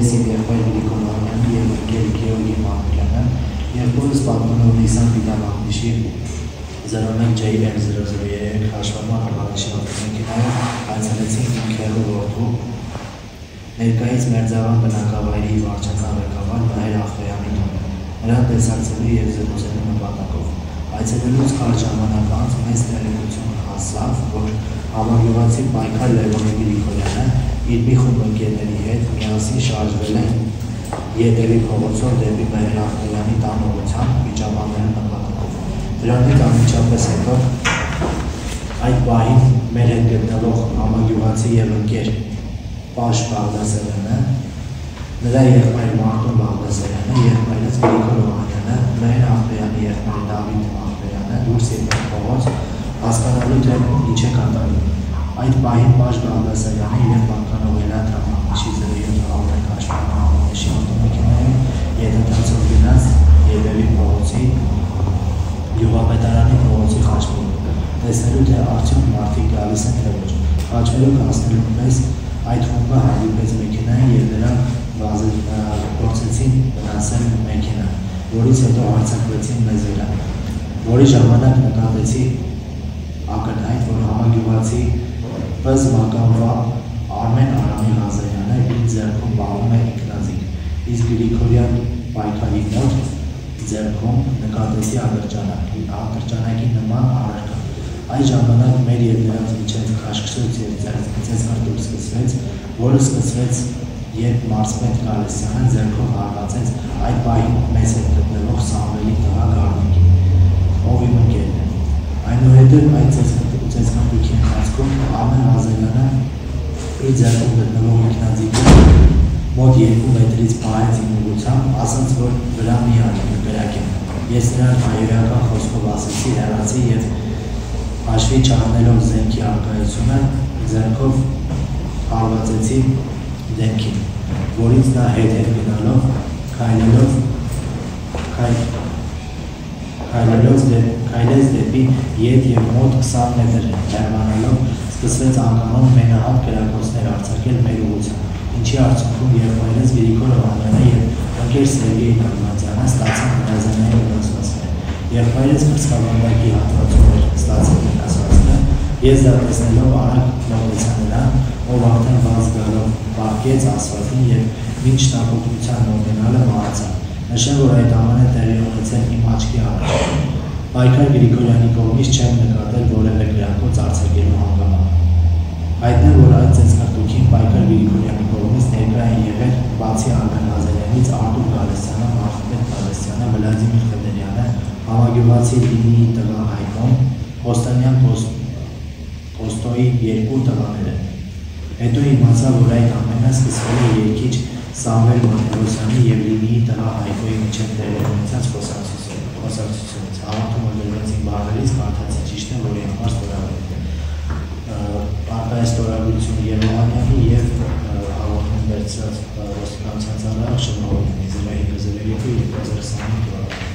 ես եւ եղբայր Գրիգոր Վանյանը եւ ընկեր Գեորգի Մարտիրյանը երկուսս պատմելով Նիսան Պիտամախնիշի 01J003 հաշվառման հաղորդաշի ավտոմեքենայով այցելեցինք ինքերու որդու ներկայից Մերձավան բնակավայրի վարչական ղեկավար Մհեր Ախոյանի տունը, նրան տեսակցելու եւ զրուցելու նպատակով։ Այցելելուց կարճ ժամանակ անց մեծ տեղեկություն հասավ, որ համագյուղացի պայքար Լևոնի Գրիգորյանը իր մի խումբ ընկերների հետ միասին շարժվել են Ետևի փողոցով դեպի Մհեր Ախոյանի տան ուղղությամբ վիճաբանելու նպատակով։ Դրանից անմիջապես հետո այդ պահին մեր հետ գտնվող համագյուղացի եւ ընկեր Պաշ Բաղդասարյանը, նրա եղբայր Մարտուն Բաղդասարյանը, եղբայրս Գրիգոր Վանյանը, Մհեր Ախոյանի եղբայր Դավիթ Ախոյանը դուրս եկան փողոց, հասկանալու թե ինչ է կատարվում։ Այդ պահին Պաշ Բաղդասարյանը իրեն պատկանող Էլան Տրամախնիշի 07 հաղորդակ հաշվառման հաղորդաշի ավտոմեքենայով եթեթացով գնաց Ետևի փողոցի Գյուղապետարանի փողոցի խաչմերուկ, տեսնելու թե արդյոք մարդիկ գալիս են թե ոչ։ Խաչմերուկ հասնելու պես այդ խումբը հանդիպեց մեքենային եւ նրանք փորձեցին վնասել մեքենան, որից հետո հարձակվեցին մեզ վրա, որի ժամանակ նկատեցի ակնհայտ, որ համագյուղացի ՊԶ մականվա Արմեն Արամի Ղազարյանը իր ձեռքում պահում է ինքնաձիգ, իսկ Գրիգորյան պայքարի մոտ ձեռքում նկատեցի ատրճանակի նման առարկա։ Այդ ժամանակ մեր եւ նրանց միջև քաշքշոց եւ ձեռքբերած դուրս սկսվեց, որը սկսվեց, երբ Մարսպետ Գալստյանը ձեռքով հարվածեց այդ պահին մեզ հետ գտնվող Սամվելի տղա Գառնիկին, ով իմ ընկերն է։ Այնուհետև այդ ծեծկապույքի ընթացքում Արմեն Ղազարյանը իր ձեռքում գտնվող ինքնաձիգը մոտ 2 մետրից պահեց իմ ուղղությամբ, ասաց, որ վրա մի արի կրակ եմ։ Ես նրան հայերական խոսքով ասեցի, հեռացի եւ հաշվի չառնելով զենքի առկայությունը ձեռքով հարվածեցի դեմքին, որից նա հետ գնալով քայլեց դեպի ետ եւ մոտ 20 մետր հեռանալով սկսվեց անկանոն մենահատ կրակոցներ արձակել մեր ուղղությամբ, ինչի արդյունքում եղբայրս Գրիգոր Վանյանը եւ ընկեր Սերգեյ Նալմազյանը ստացան հրազենային վնասվածքներ։ Եղբայրս կրծքավանդակի հատվածում էր ստացել վնասվածքը, ես դա տեսնելով արագ մոտեցա նրան, ով արդեն բաց գալով պառկեց ասֆալտին եւ մինչ տակոտնության մոտենալը մահացավ։ Նշեմ, որ այդ ամենը տեղի ունեցել իմ աչքի առաջ։ Պայքար Գրիգորյանի կողմից չեմ նկատել որևէ կրակոց արձակելու հանգամանք։ Հայտնեմ, որ այդ ծեծկարտուքին Պայքար Գրիգորյանի կողմից ներկա են եղել բացի Արմեն Ղազարյանից Արտուր Գալստյանը, Մարսպետ Գալստյանը, Վլադիմիր Խդերյանը, համագյուղացի Լինիի տղա Հայկոն, Օստանյան Կոստոյի 2 տղաները։ Հետո իմացա, որ այդ ամենը սկսվել է երգիչ Սամվել Մոնտիրոսյանի եւ Լինիի տղա Հայկոյի միջև տեղի ունեցած խոսակցությունից։ Հաղորդումը գրված իմ բառերից կարդացի ճիշտ է, որի համար ստորագրել եմ։ Արկայ ստորագրություն Երևանյանի եւ հաղորդում վերցրած ոստիկանության ծառայող Շնորհովի 0502 2025 թվականի։